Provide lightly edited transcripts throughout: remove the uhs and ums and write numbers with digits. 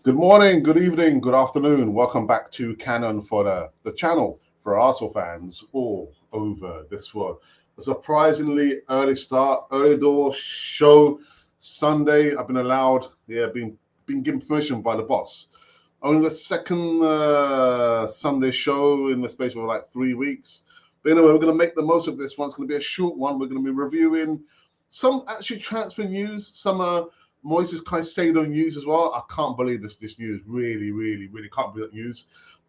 Good morning, good evening, good afternoon. Welcome back to Canon for the channel for Arsenal fans all over this world. A surprisingly early start, early door show Sunday. I've been allowed, been given permission by the boss. Only the second Sunday show in the space of like 3 weeks. But anyway, we're going to make the most of this one. It's going to be a short one. We're going to be reviewing some actually transfer news, some Moises Caicedo news as well. I can't believe this news. Really can't believe that news.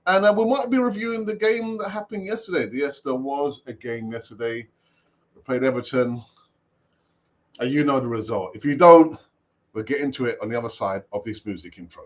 And we might be reviewing the game that happened yesterday. Yes, there was a game yesterday. We played Everton. And you know the result. If you don't, we'll get into it on the other side of this music intro.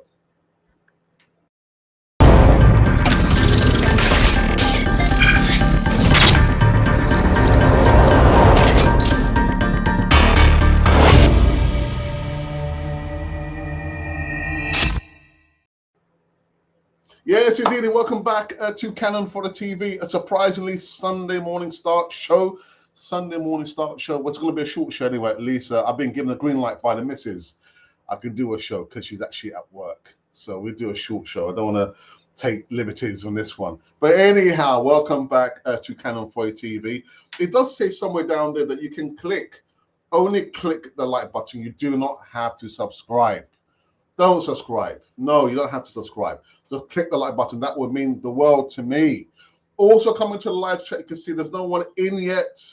Yes, indeed. Welcome back to Canon for the TV. A surprisingly Sunday morning start show. Sunday morning start show. What's going to be a short show anyway, at least. I've been given a green light by the missus. I can do a show because she's actually at work. So we do a short show. I don't want to take liberties on this one. But anyhow, welcome back to Canon for TV. It does say somewhere down there that you can only click the like button. You do not have to subscribe. Don't subscribe. No, you don't have to subscribe. Just click the like button. That would mean the world to me. Also, coming to the live chat, you can see there's no one in yet.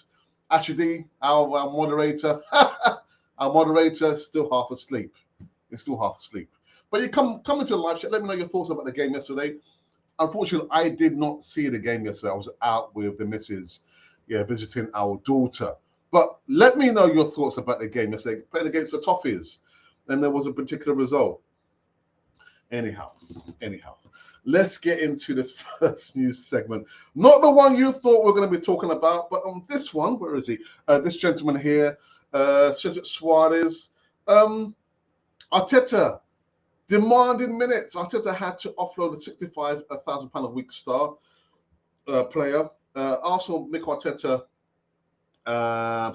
Actually, our moderator, our moderator, still half asleep. He's still half asleep. But you come into the live chat. Let me know your thoughts about the game yesterday. Unfortunately, I did not see the game yesterday. I was out with the missus, visiting our daughter. But let me know your thoughts about the game yesterday. Played against the Toffees, and there was a particular result. Anyhow, let's get into this first news segment. Not the one you thought we were going to be talking about, but on this one, where is he? This gentleman here, Cedric Suarez. Arteta demanding minutes. Arteta had to offload a £65,000 a week star player. Arsenal, Mikel Arteta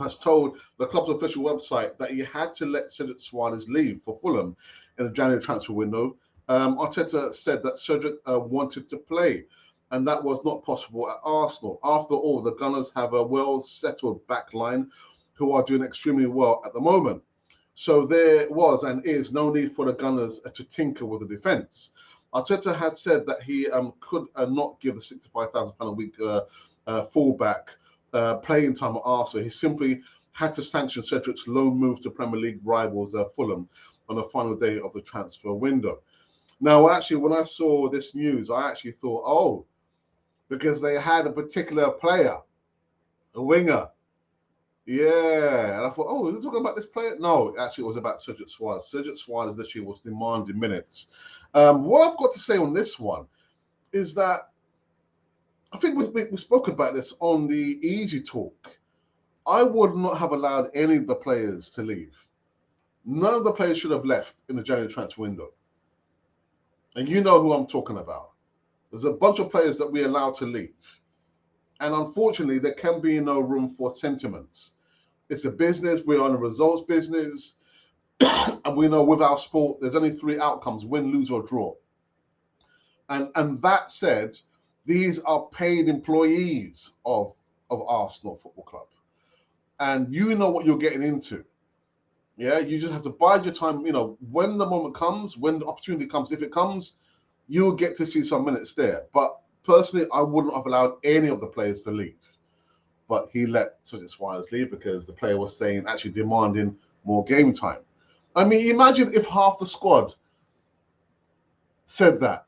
has told the club's official website that he had to let Cedric Suarez leave for Fulham in the January transfer window. Arteta said that Cedric wanted to play, and that was not possible at Arsenal. After all, the Gunners have a well-settled back line who are doing extremely well at the moment. So there was and is no need for the Gunners to tinker with the defence. Arteta had said that he could not give the £65,000 a week fullback playing time at Arsenal. He simply had to sanction Cedric's loan move to Premier League rivals Fulham on the final day of the transfer window. Now, actually, when I saw this news, I actually thought, oh, because they had a particular player, a winger. Yeah, and I thought, oh, is it talking about this player? No, actually, it was about Cedric Suarez. Cedric Suarez literally was demanding minutes. What I've got to say on this one is that I think we spoke about this on the Easy Talk. I would not have allowed any of the players to leave. None of the players should have left in the January transfer window. And you know who I'm talking about. There's a bunch of players that we allow to leave. And unfortunately, there can be no room for sentiments. It's a business. We're on a results business. And we know with our sport, there's only three outcomes: win, lose, or draw. And that said, these are paid employees of Arsenal Football Club. And you know what you're getting into. Yeah, you just have to bide your time. When the moment comes, when the opportunity comes, if it comes, you'll get to see some minutes there. But personally, I wouldn't have allowed any of the players to leave. But he let Cedric Suarez leave because the player was actually demanding more game time. I mean, imagine if half the squad said that.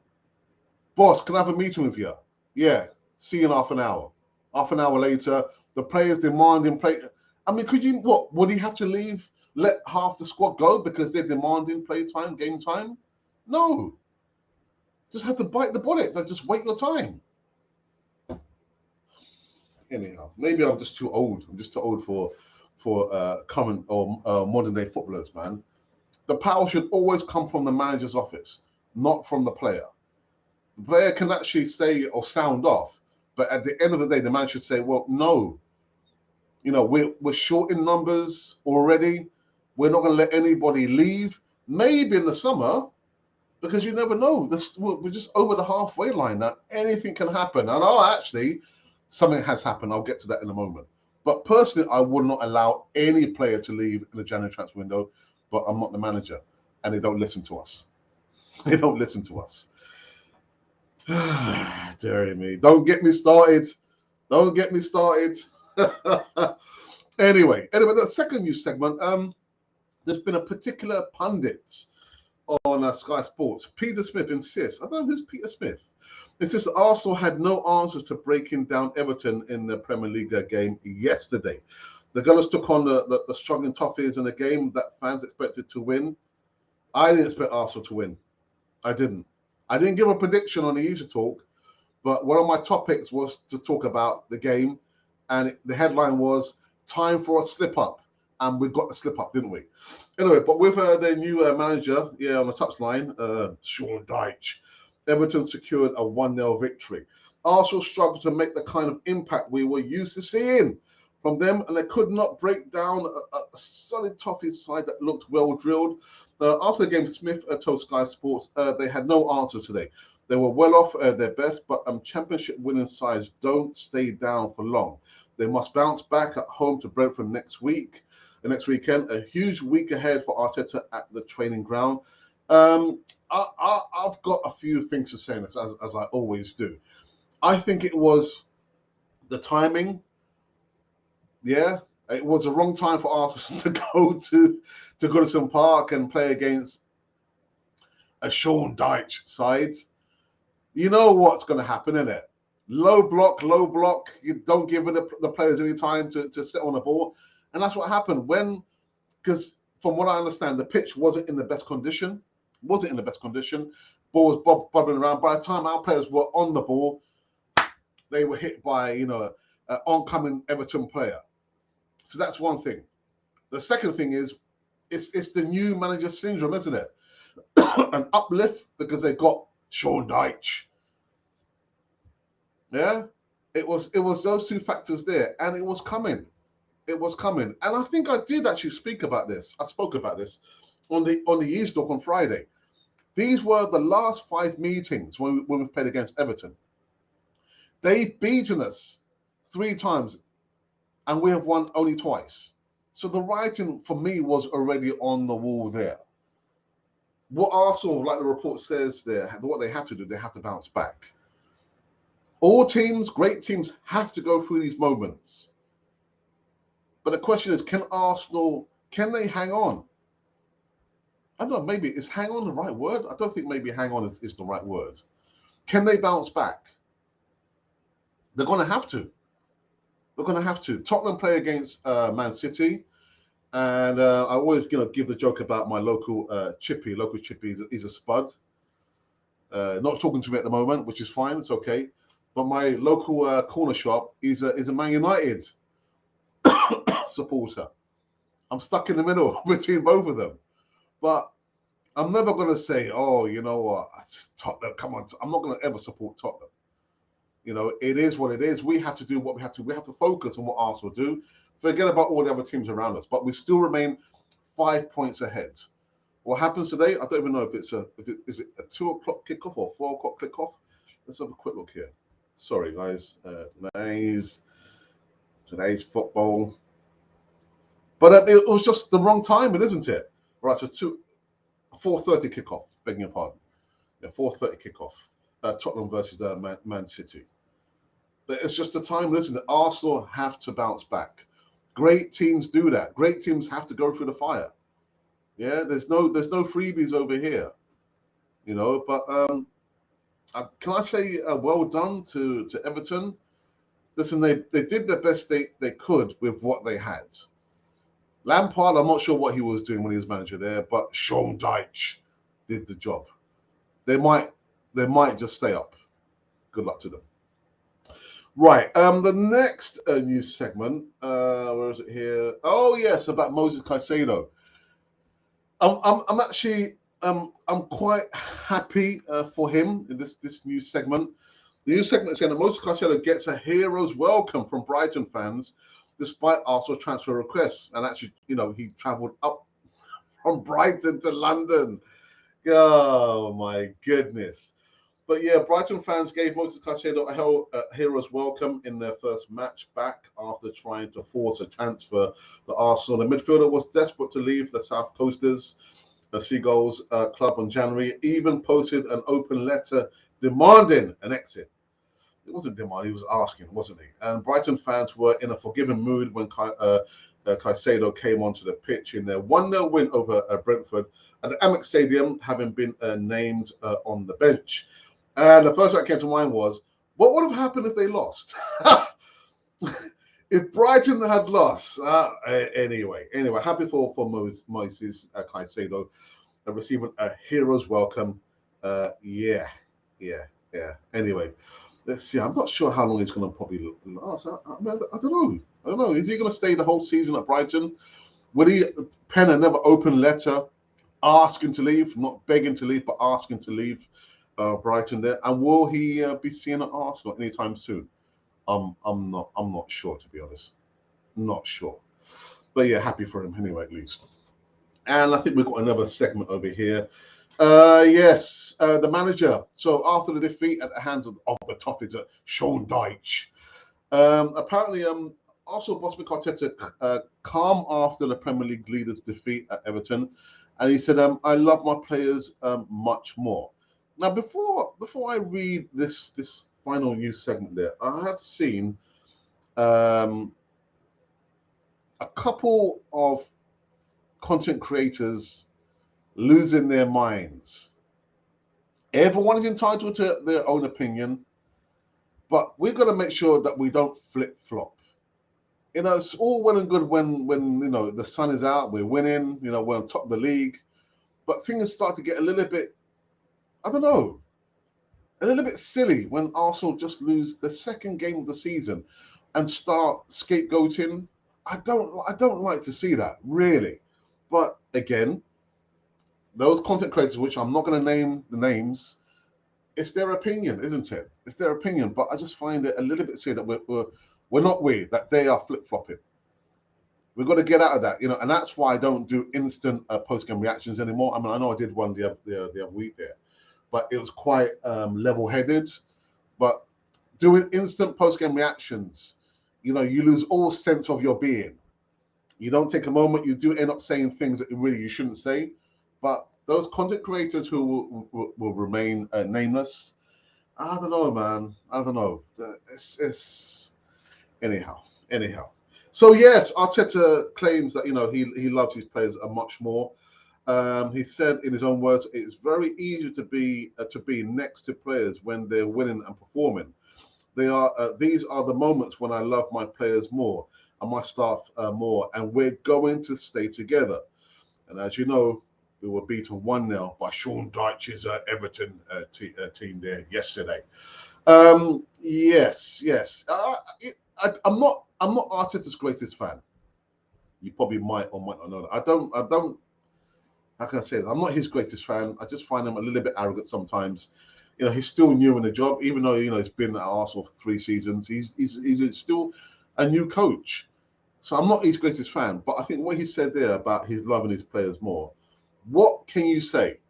Boss, can I have a meeting with you? Yeah, see you in half an hour. Half an hour later, the players demanding play. I mean, would he have to leave, let half the squad go because they're demanding play time, game time? No. Just have to bite the bullet and just wait your time. Anyhow, maybe I'm just too old. I'm just too old for current or modern day footballers, man. The power should always come from the manager's office, not from the player. The player can actually say or sound off, but at the end of the day, the manager should say, well, no, we're short in numbers already. We're not going to let anybody leave. Maybe in the summer, because you never know. We're just over the halfway line now. Anything can happen. And actually, something has happened. I'll get to that in a moment. But personally, I would not allow any player to leave in the January transfer window, but I'm not the manager, and they don't listen to us. They don't listen to us. Dear me. Don't get me started. Don't get me started. Anyway, the second news segment, there's been a particular pundit on Sky Sports. Peter Smith insists, I don't know who's Peter Smith, insists that Arsenal had no answers to breaking down Everton in the Premier League game yesterday. The Gunners took on the struggling Toffees in a game that fans expected to win. I didn't expect Arsenal to win. I didn't. I didn't give a prediction on the Easy Talk, but one of my topics was to talk about the game, and the headline was "Time for a Slip Up," and we got the slip up, didn't we? Anyway, but with their new manager, on the touchline, Sean Dyche, Everton secured a 1-0 victory. Arsenal struggled to make the kind of impact we were used to seeing from them, and they could not break down a solid Toffee side that looked well drilled. After the game, Smith told Sky Sports they had no answer today. They were well off their best, but championship winning sides don't stay down for long. They must bounce back at home to Brentford next weekend. A huge week ahead for Arteta at the training ground. I've got a few things to say on this, as I always do. I think it was the timing. Yeah, it was the wrong time for Arsenal to go to Goodison Park and play against a Sean Dyche side. You know what's going to happen, innit? Low block. You don't give the players any time to sit on the ball. And that's what happened because from what I understand, the pitch wasn't in the best condition. Ball was bobbing around. By the time our players were on the ball, they were hit by, an oncoming Everton player. So that's one thing. The second thing is, it's the new manager syndrome, isn't it? An uplift because they got Sean Dyche. Yeah, it was those two factors there, and it was coming. And I think I did actually speak about this. I spoke about this on the East Talk on Friday. These were the last 5 meetings when we played against Everton. They've beaten us 3 times, and we have won only twice. So the writing for me was already on the wall there. What Arsenal, like the report says there, what they have to do, they have to bounce back. All teams, great teams, have to go through these moments. But the question is, can they hang on? I don't know, maybe, is hang on the right word? I don't think maybe hang on is the right word. Can they bounce back? They're going to have to. Tottenham play against Man City. And I always give the joke about my local Chippy. Local Chippy is a spud. Not talking to me at the moment, which is fine. It's okay. But my local corner shop is a Man United supporter. I'm stuck in the middle between both of them. But I'm never going to say, oh, you know what, Tottenham, come on. I'm not going to ever support Tottenham. It is what it is. We have to do what we have to. We have to focus on what Arsenal do. Forget about all the other teams around us. But we still remain 5 points ahead. What happens today? I don't even know if is it a 2 o'clock kickoff or 4 o'clock kickoff. Let's have a quick look here. Sorry, guys. Today's football. But it was just the wrong timing, isn't it? Right, so 4:30 kickoff. Begging your pardon. Yeah, 4:30 kickoff. Tottenham versus Man City. But it's just the time, isn't it? Arsenal have to bounce back. Great teams do that. Great teams have to go through the fire. Yeah, there's no freebies over here. But can I say well done to Everton? Listen, they did the best they could with what they had. Lampard, I'm not sure what he was doing when he was manager there, but Sean Dyche did the job. They might just stay up. Good luck to them. Right. The next news segment. Where is it here? Oh yes, about Moses Caicedo. I'm actually I'm quite happy for him in this news segment. The news segment is saying that Moses Caicedo gets a hero's welcome from Brighton fans, despite Arsenal transfer requests. And actually, he travelled up from Brighton to London. Oh my goodness. But yeah, Brighton fans gave Moses Caicedo a hero's welcome in their first match back after trying to force a transfer to Arsenal. The midfielder was desperate to leave the South Coasters, the Seagulls club on January, even posted an open letter demanding an exit. It wasn't demand, he was asking, wasn't he? And Brighton fans were in a forgiving mood when Caicedo came onto the pitch in their 1-0 win over Brentford at the Amex Stadium, having been named on the bench. And the first thing that came to mind was, what would have happened if they lost? If Brighton had lost, anyway, happy for Moises Caicedo receiving a hero's welcome. Yeah. Anyway, let's see. I'm not sure how long he's going to probably last. I don't know. I don't know. Is he going to stay the whole season at Brighton? Will he pen another open letter asking to leave, not begging to leave, but asking to leave Brighton there? And will he be seen at Arsenal anytime soon? I'm not sure, to be honest. Not sure. But yeah, happy for him anyway, at least. And I think we've got another segment over here. Yes, the manager. So after the defeat at the hands of the Toffees at Sean Dyche, apparently Arsenal boss Mikel Arteta calm after the Premier League leaders' defeat at Everton, and he said, "I love my players much more." Now, before I read this final news segment, there, I have seen a couple of content creators losing their minds. Everyone is entitled to their own opinion, but we've got to make sure that we don't flip-flop. It's all well and good when the sun is out, we're winning, we're on top of the league, but things start to get a little bit, I don't know, a little bit silly when Arsenal just lose the second game of the season and start scapegoating. I don't like to see that, really. But again, those content creators, which I'm not going to name the names, it's their opinion, isn't it? It's their opinion. But I just find it a little bit silly that that they are flip-flopping. We've got to get out of that, and that's why I don't do instant post-game reactions anymore. I mean, I know I did one the other week there, but it was quite level-headed. But doing instant post-game reactions, you lose all sense of your being. You don't take a moment. You do end up saying things that really you shouldn't say. But those content creators who will remain nameless, I don't know, man. I don't know. It's anyhow. So yes, Arteta claims that he loves his players much more. He said in his own words, "It's very easy to be next to players when they're winning and performing. These are the moments when I love my players more and my staff more, and we're going to stay together." And as you know, we were beaten 1-0 by Sean Dyche's Everton team there yesterday. Yes. I'm not Arteta's greatest fan. You probably might or might not know that. I don't. How can I say this? I'm not his greatest fan. I just find him a little bit arrogant sometimes. He's still new in the job, even though he's been at Arsenal for 3 seasons. He's still a new coach. So I'm not his greatest fan. But I think what he said there about his loving his players more, what can you say?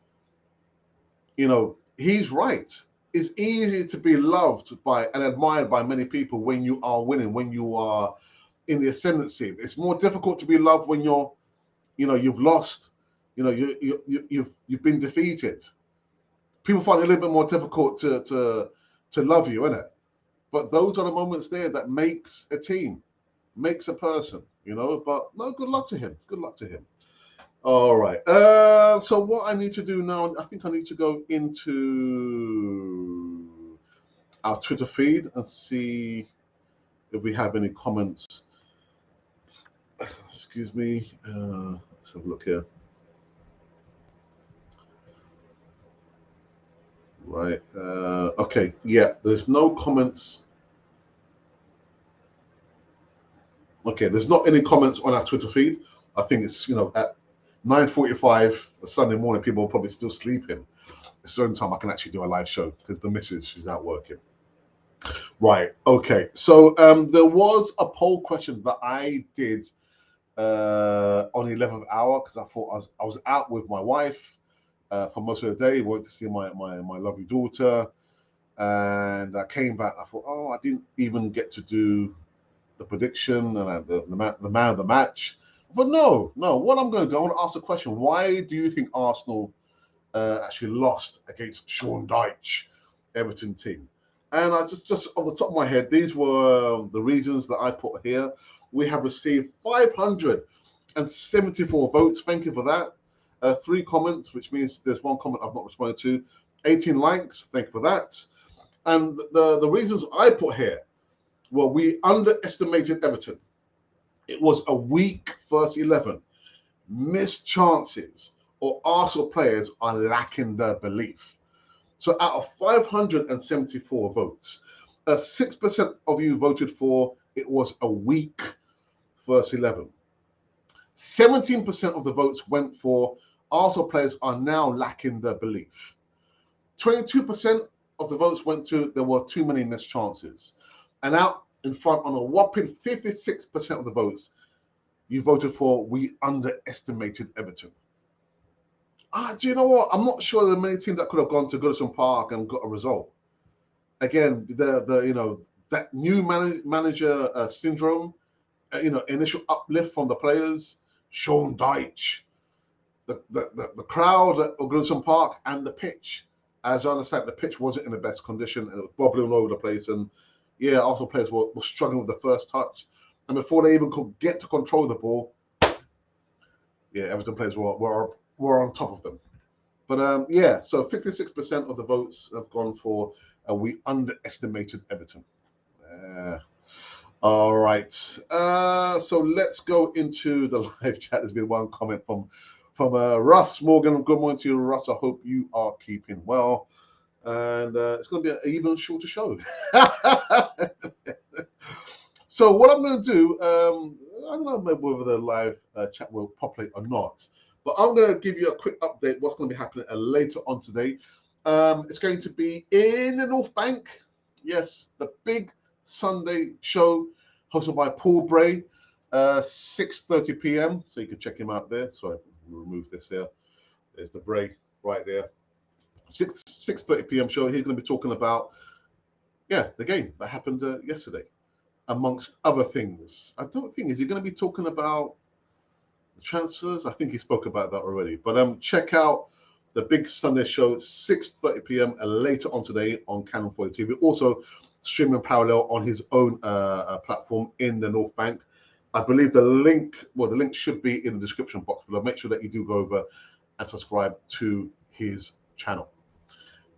He's right. It's easy to be loved by and admired by many people when you are winning, when you are in the ascendancy. It's more difficult to be loved when you've lost, you've been defeated. People find it a little bit more difficult to love you, isn't it? But those are the moments there that makes a team, makes a person, But no, good luck to him. Good luck to him. All right. So what I need to do now, I think I need to go into our Twitter feed and see if we have any comments. Excuse me. Let's have a look here. Right. Okay. Yeah. There's no comments. Okay. There's not any comments on our Twitter feed. I think it's at 9:45 a Sunday morning. People are probably still sleeping. A certain time I can actually do a live show because the missus, she's out working. Right. Okay. So there was a poll question that I did on the 11th hour because I thought I was out with my wife. for most of the day. Went to see my lovely daughter, and I came back. I thought, oh, I didn't even get to do the prediction and the man of the match. But no. What I'm going to do, I want to ask a question. Why do you think Arsenal actually lost against Sean Dyche, Everton team? And I just off the top of my head, these were the reasons that I put here. We have received 574 votes. Thank you for that. 3 comments, which means there's 1 comment I've not responded to. 18 likes. Thank you for that. And the reasons I put here were we underestimated Everton. It was a weak first 11. Missed chances, or Arsenal players are lacking their belief. So out of 574 votes, 6% of you voted for it was a weak first 11. 17% of the votes went for Arsenal players are now lacking their belief. 22% of the votes went to there were too many missed chances. And out in front on a whopping 56% of the votes, you voted for we underestimated Everton. Do you know what? I'm not sure there are many teams that could have gone to Goodison Park and got a result. Again, that new manager syndrome, initial uplift from the players, Sean Dyche, the crowd at Goodison Park, and the pitch. As I understand, the pitch wasn't in the best condition, and it was bobbling all over the place. And yeah, Arsenal players were struggling with the first touch, and before they even could get to control the ball, yeah, Everton players were on top of them. But yeah, so 56% of the votes have gone for we underestimated Everton. All right. So let's go into the live chat. There's been one comment from Russ Morgan. Good morning to you, Russ. I hope you are keeping well. And it's going to be an even shorter show. So what I'm going to do, I don't know whether the live chat will populate or not, but I'm going to give you a quick update what's going to be happening later on today. It's going to be in the North Bank. Yes, the big Sunday show hosted by Paul Bray, 6:30 p.m. So you can check him out there. Sorry, we'll remove this here. There's the Bray right there. 6:30 p.m. show. He's going to be talking about, the game that happened yesterday, amongst other things. I don't think, is he going to be talking about the transfers? I think he spoke about that already. But check out the big Sunday show at 6:30 p.m. later on today on Canon 40 TV. Also streaming parallel on his own platform in the North Bank. I believe the link should be in the description box below. Make sure that you do go over and subscribe to his channel.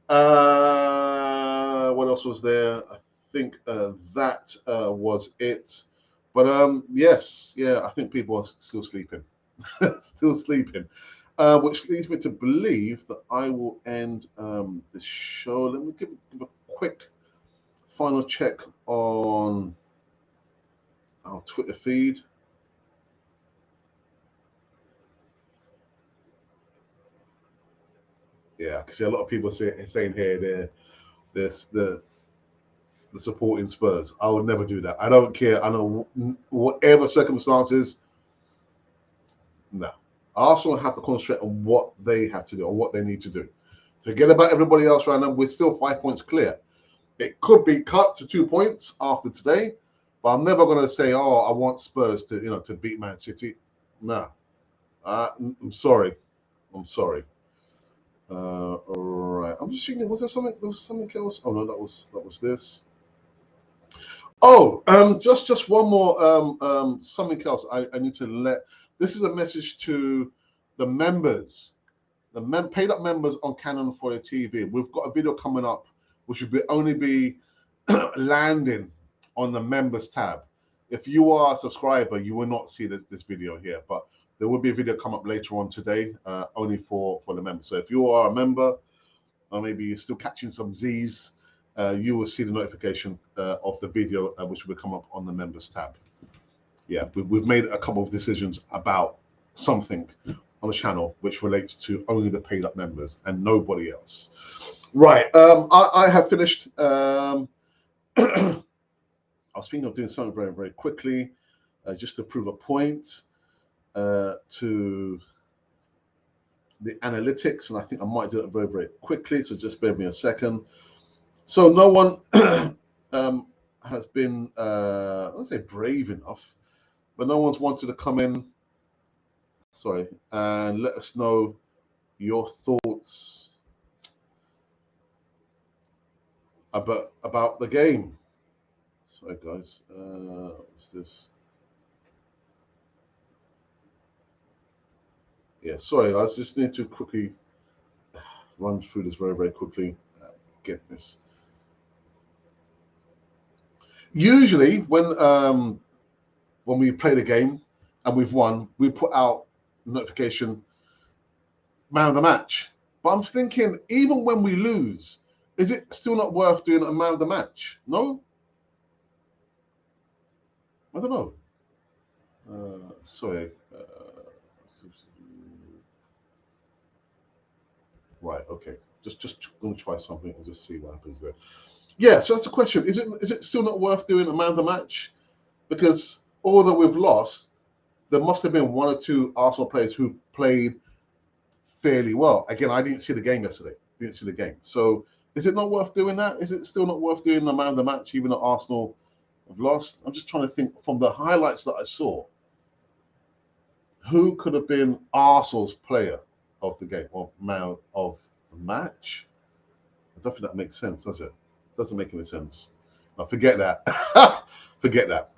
What else was there? I think that was it. But yes, I think people are still sleeping. Still sleeping. Which leads me to believe that I will end the show. Let me give a quick final check on our Twitter feed. Yeah, I can see a lot of people saying here the supporting Spurs. I would never do that. I don't care. I know whatever circumstances. No, Arsenal have to concentrate on what they have to do or what they need to do. Forget about everybody else right now. We're still 5 points clear. It could be cut to 2 points after today, but I'm never going to say, "Oh, I want Spurs to beat Man City." No, I'm sorry. I'm sorry. All right. I'm just thinking, was there something? There was something else. Oh no, that was this. Oh, just one more something else. I need to let. This is a message to the members, the paid up members on Canon 40 TV. We've got a video coming up, which will only be landing on the members tab. If you are a subscriber, you will not see this video here, but there will be a video come up later on today, only for the members. So if you are a member, or maybe you're still catching some Z's, you will see the notification of the video, which will come up on the members tab. Yeah, we've made a couple of decisions about something on the channel which relates to only the paid up members and nobody else. Right, I have finished. I was thinking of doing something very, very quickly, just to prove a point to the analytics, and I think I might do it very, very quickly. So just bear with me a second. So no one has been, I don't say brave enough, but no one's wanted to come in, sorry, and let us know your thoughts about the game. Sorry, guys. What's this? Yeah, sorry, guys. Just need to quickly run through this very, very quickly. Get this. Usually, when we play the game and we've won, we put out notification man of the match. But I'm thinking, even when we lose, is it still not worth doing a man of the match? No, I don't know. Sorry. Right. Okay. Just going to try something and just see what happens there. Yeah. So that's a question. Is it still not worth doing a man of the match? Because although we've lost, there must have been one or two Arsenal players who played fairly well. Again, I didn't see the game yesterday. Didn't see the game. So is it not worth doing that? Is it still not worth doing the man of the match, even though Arsenal have lost? I'm just trying to think from the highlights that I saw, who could have been Arsenal's player of the game or man of the match? I don't think that makes sense, does it? Doesn't make any sense. Now, forget that. Forget that.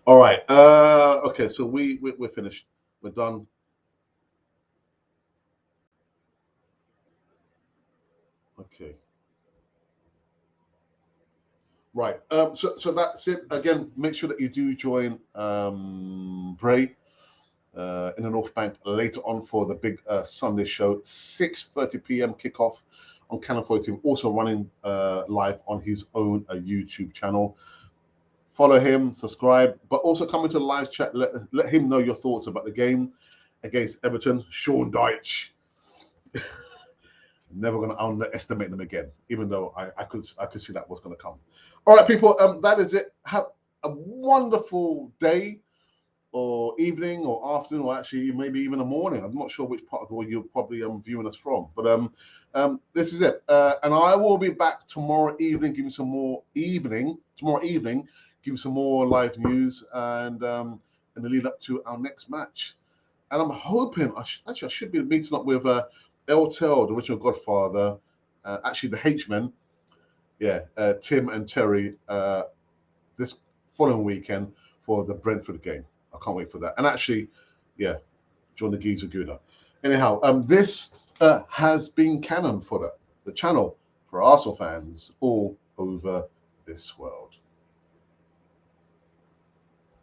All right. Okay. So we're finished. We're done. Okay. Right. So that's it. Again, make sure that you do join Bray in the North Bank later on for the big Sunday show, 6:30 p.m. kickoff on Canal 42. Also running live on his own YouTube channel. Follow him, subscribe, but also come into the live chat. Let him know your thoughts about the game against Everton. Sean Dyche. Never going to underestimate them again, even though I could see that was going to come. All right, people. That is it. Have a wonderful day, or evening, or afternoon, or actually maybe even a morning. I'm not sure which part of the world you're probably viewing us from, but this is it. And I will be back tomorrow evening, giving some more giving some more live news and in the lead up to our next match. And I'm hoping I should be meeting up with LTL, the original Godfather, actually the H-Men, yeah, Tim and Terry, this following weekend for the Brentford game. I can't wait for that. And actually, yeah, John the Geezer Gooner. Anyhow, this has been Canon for the channel for Arsenal fans all over this world.